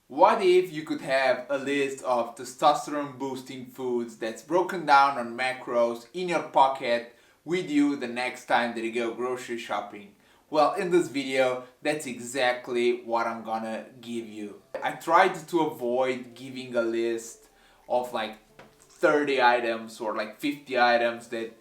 What if you could have a list of testosterone boosting foods that's broken down on macros in your pocket with you the next time that you go grocery shopping? Well, in this video, that's exactly what I'm gonna give you. I tried to avoid giving a list of like 30 items or like 50 items that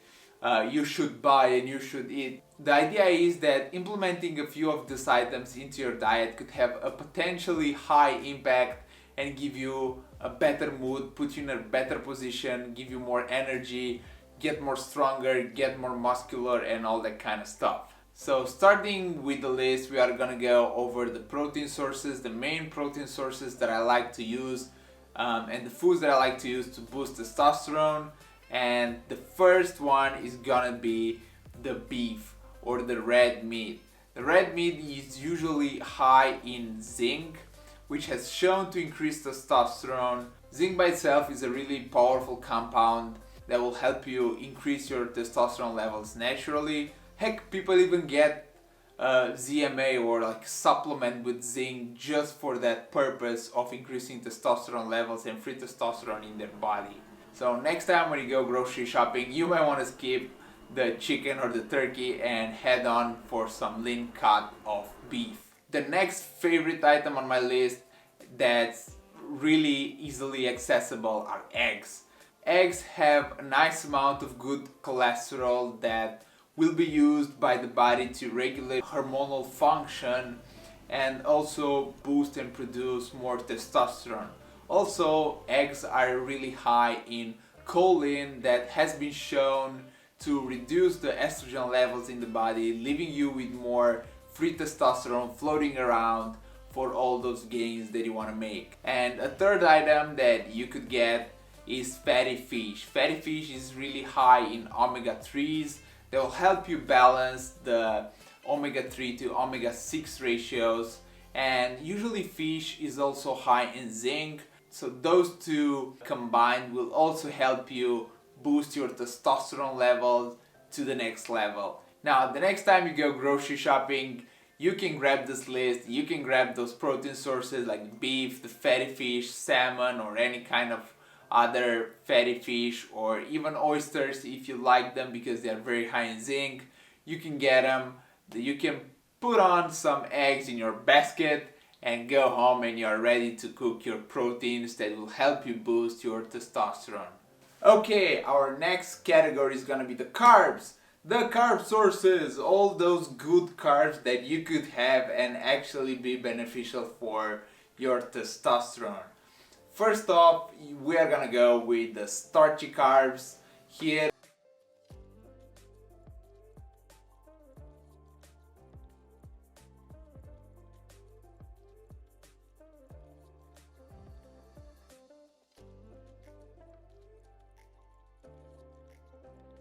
you should buy and you should eat. The idea is that implementing a few of these items into your diet could have a potentially high impact and give you a better mood, put you in a better position, give you more energy, get more stronger, get more muscular, and all that kind of stuff. So starting with the list, we are gonna go over the protein sources, the main protein sources that I like to use, and the foods that I like to use to boost testosterone. And the first one is gonna be the beef or the red meat. The red meat is usually high in zinc, which has shown to increase testosterone. Zinc by itself is a really powerful compound that will help you increase your testosterone levels naturally. Heck, people even get ZMA or like supplement with zinc just for that purpose of increasing testosterone levels and free testosterone in their body. So next time when you go grocery shopping, you might want to skip the chicken or the turkey and head on for some lean cut of beef. The next favorite item on my list that's really easily accessible are eggs. Eggs have a nice amount of good cholesterol that will be used by the body to regulate hormonal function and also boost and produce more testosterone. Also, eggs are really high in choline that has been shown to reduce the estrogen levels in the body, leaving you with more free testosterone floating around for all those gains that you want to make. And a third item that you could get is fatty fish. Fatty fish is really high in omega-3s that will help you balance the omega-3 to omega-6 ratios. And usually fish is also high in zinc. So those two combined will also help you boost your testosterone levels to the next level. Now, the next time you go grocery shopping, you can grab this list, you can grab those protein sources like beef, the fatty fish, salmon, or any kind of other fatty fish, or even oysters if you like them because they are very high in zinc. You can get them, you can put on some eggs in your basket and go home and you're ready to cook your proteins that will help you boost your testosterone. Okay, our next category is gonna be the carbs. The carb sources, all those good carbs that you could have and actually be beneficial for your testosterone. First off, we are gonna go with the starchy carbs. Here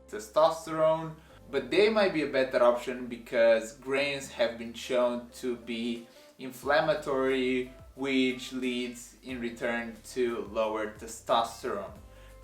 testosterone, but they might be a better option because grains have been shown to be inflammatory, which leads in return to lower testosterone.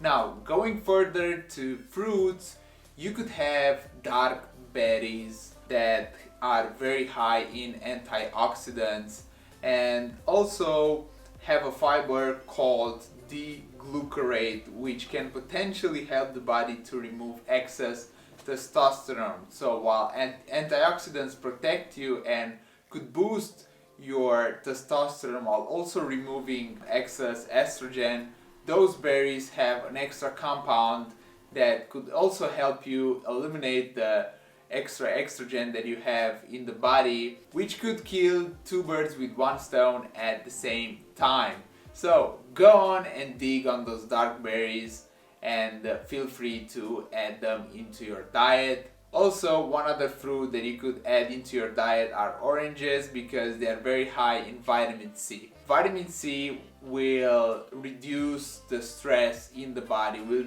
Now, going further to fruits, you could have dark berries that are very high in antioxidants and also have a fiber called D-glucarate, which can potentially help the body to remove excess testosterone. So while antioxidants protect you and could boost your testosterone while also removing excess estrogen, those berries have an extra compound that could also help you eliminate the extra estrogen that you have in the body, which could kill two birds with one stone at the same time. So go on and dig on those dark berries and feel free to add them into your diet. Also, one other fruit that you could add into your diet are oranges because they are very high in vitamin C. Vitamin C will reduce the stress in the body, will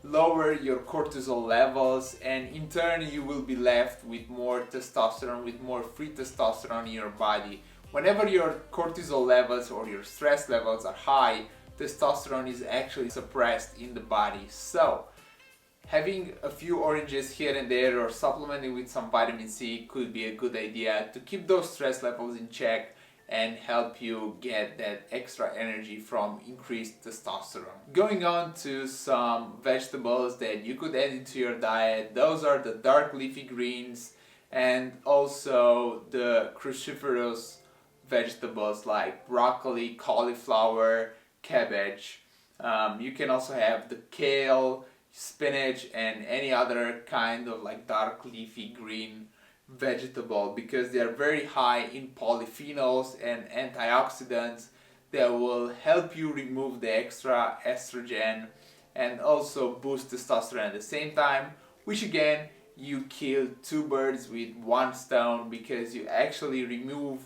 lower your cortisol levels, and in turn you will be left with more testosterone, with more free testosterone in your body. Whenever your cortisol levels or your stress levels are high, testosterone is actually suppressed in the body. So having a few oranges here and there or supplementing with some vitamin C could be a good idea to keep those stress levels in check and help you get that extra energy from increased testosterone. Going on to some vegetables that you could add into your diet, those are the dark leafy greens and also the cruciferous vegetables like broccoli, cauliflower, cabbage. You can also have the kale, spinach, and any other kind of like dark leafy green vegetable, because they are very high in polyphenols and antioxidants that will help you remove the extra estrogen and also boost testosterone at the same time, which again, you kill two birds with one stone, because you actually remove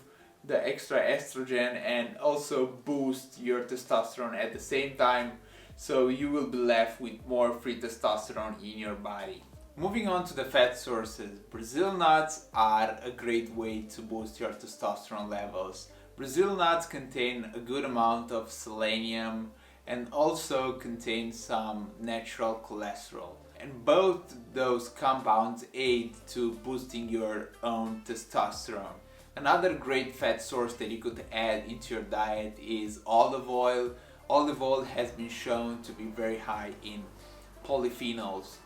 the extra estrogen and also boost your testosterone at the same time, so you will be left with more free testosterone in your body. Moving on to the fat sources, Brazil nuts are a great way to boost your testosterone levels. Brazil nuts contain a good amount of selenium and also contain some natural cholesterol. And both those compounds aid to boosting your own testosterone. Another great fat source that you could add into your diet is olive oil. Olive oil has been shown to be very high in polyphenols.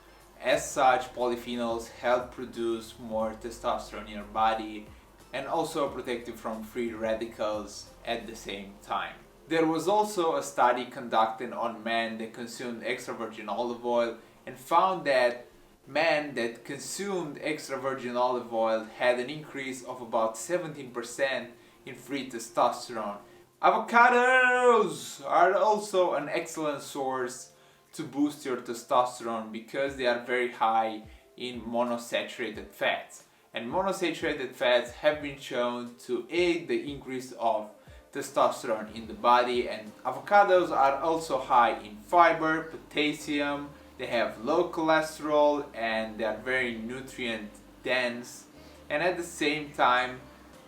As such, polyphenols help produce more testosterone in your body and also protect you from free radicals at the same time. There was also a study conducted on men that consumed extra virgin olive oil and found that men that consumed extra virgin olive oil had an increase of about 17% in free testosterone. Avocados are also an excellent source to boost your testosterone because they are very high in monosaturated fats. And monosaturated fats have been shown to aid the increase of testosterone in the body. And avocados are also high in fiber, potassium, they have low cholesterol, and they are very nutrient dense. And at the same time,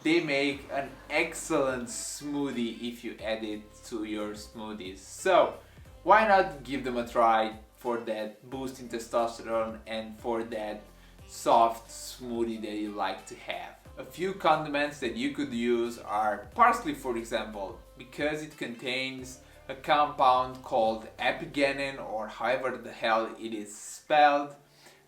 they make an excellent smoothie if you add it to your smoothies. So why not give them a try for that boost in testosterone and for that soft smoothie that you like to have. A few condiments that you could use are parsley, for example, because it contains a compound called apigenin, or however the hell it is spelled,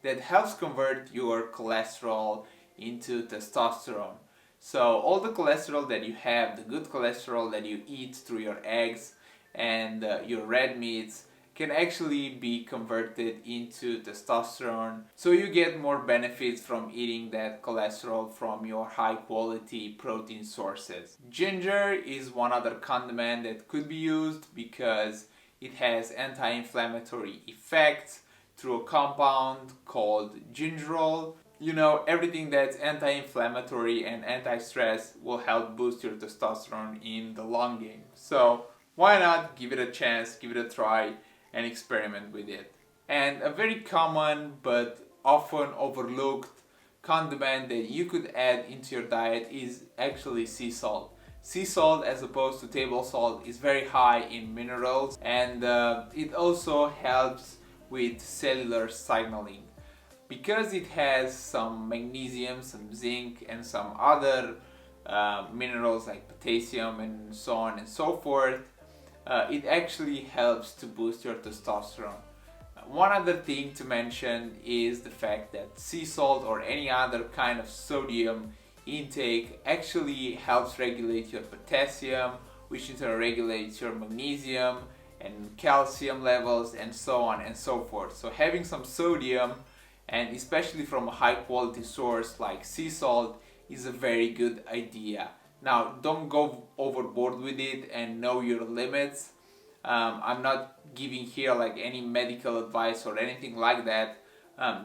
that helps convert your cholesterol into testosterone. So all the cholesterol that you have, the good cholesterol that you eat through your eggs and your red meats, can actually be converted into testosterone, so you get more benefits from eating that cholesterol from your high quality protein sources. Ginger is one other condiment that could be used because it has anti-inflammatory effects through a compound called gingerol. You know, everything that's anti-inflammatory and anti-stress will help boost your testosterone in the long game. So why not give it a chance, give it a try, and experiment with it. And a very common but often overlooked condiment that you could add into your diet is actually sea salt. Sea salt, as opposed to table salt, is very high in minerals, and it also helps with cellular signaling. Because it has some magnesium, some zinc, and some other minerals like potassium and so on and so forth, it actually helps to boost your testosterone. One other thing to mention is the fact that sea salt or any other kind of sodium intake actually helps regulate your potassium, which in turn regulates your magnesium and calcium levels and so on and so forth. So having some sodium, and especially from a high quality source like sea salt, is a very good idea. Now, don't go overboard with it and know your limits. I'm not giving here like any medical advice or anything like that.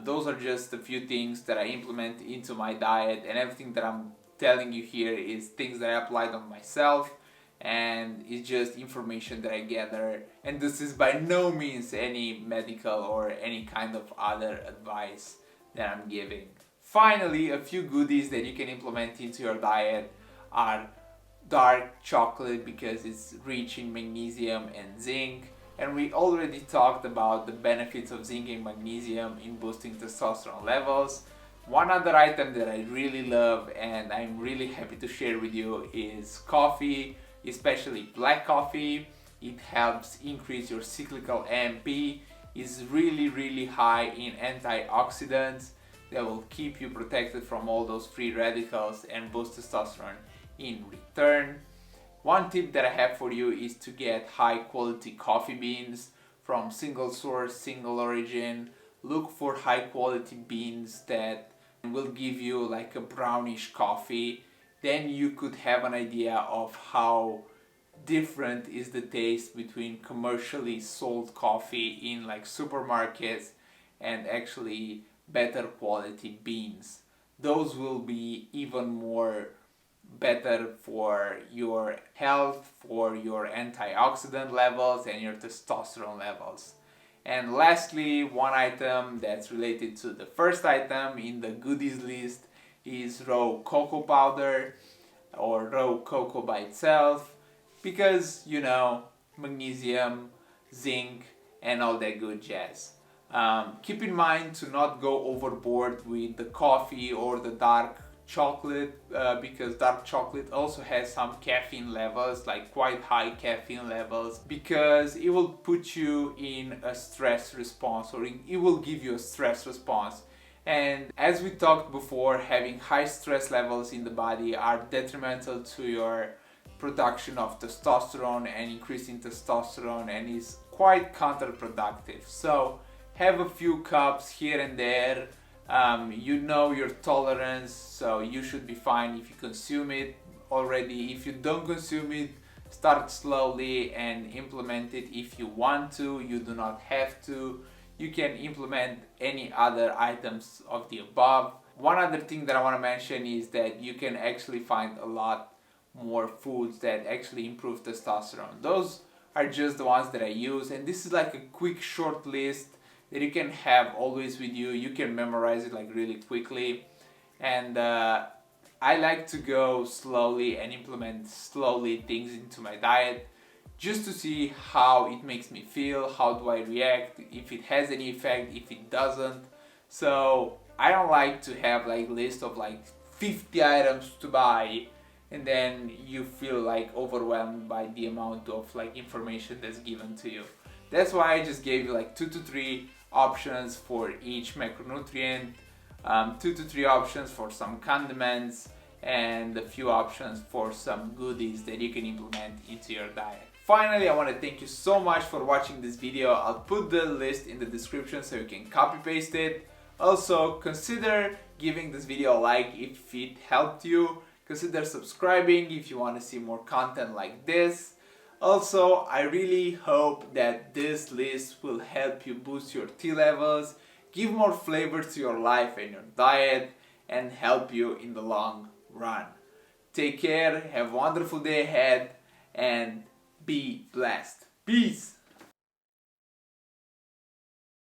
Those are just a few things that I implement into my diet, and everything that I'm telling you here is things that I applied on myself, and it's just information that I gather, and this is by no means any medical or any kind of other advice that I'm giving. Finally, a few goodies that you can implement into your diet are dark chocolate, because it's rich in magnesium and zinc, and we already talked about the benefits of zinc and magnesium in boosting testosterone levels. One other item that I really love and I'm really happy to share with you is coffee, especially black coffee. It helps increase your cyclical AMP, is really high in antioxidants that will keep you protected from all those free radicals and boost testosterone in return. One tip that I have for you is to get high quality coffee beans from single source, single origin. Look for high quality beans that will give you like a brownish coffee. Then you could have an idea of how different is the taste between commercially sold coffee in like supermarkets and actually better quality beans. Those will be even more better for your health, for your antioxidant levels and your testosterone levels. And lastly, one item that's related to the first item in the goodies list is raw cocoa powder or raw cocoa by itself, because you know, magnesium, zinc, and all that good jazz. Keep in mind to not go overboard with the coffee or the dark chocolate, because dark chocolate also has some caffeine levels, like quite high caffeine levels, because it will put you in a stress response, or it will give you a stress response. And as we talked before, having high stress levels in the body are detrimental to your production of testosterone and increasing testosterone, and is quite counterproductive. So have a few cups here and there. You know your tolerance, so you should be fine if you consume it already. If you don't consume it, start slowly and implement it if you want to. You do not have to. You can implement any other items of the above. One other thing that I want to mention is that you can actually find a lot more foods that actually improve testosterone. Those are just the ones that I use, and this is like a quick short list that you can have always with you. You can memorize it like really quickly, and I like to go slowly and implement slowly things into my diet just to see how it makes me feel, how do I react, if it has any effect, if it doesn't. So I don't like to have like list of like 50 items to buy and then you feel like overwhelmed by the amount of like information that's given to you. That's why I just gave you like 2 to 3 options for each macronutrient, 2 to 3 options for some condiments, and a few options for some goodies that you can implement into your diet. Finally, I want to thank you so much for watching this video. I'll put the list in the description so you can copy paste it. Also, consider giving this video a like if it helped you. Consider subscribing if you want to see more content like this. Also, I really hope that this list will help you boost your T levels, give more flavor to your life and your diet, and help you in the long run. Take care, have a wonderful day ahead, and be blessed. Peace!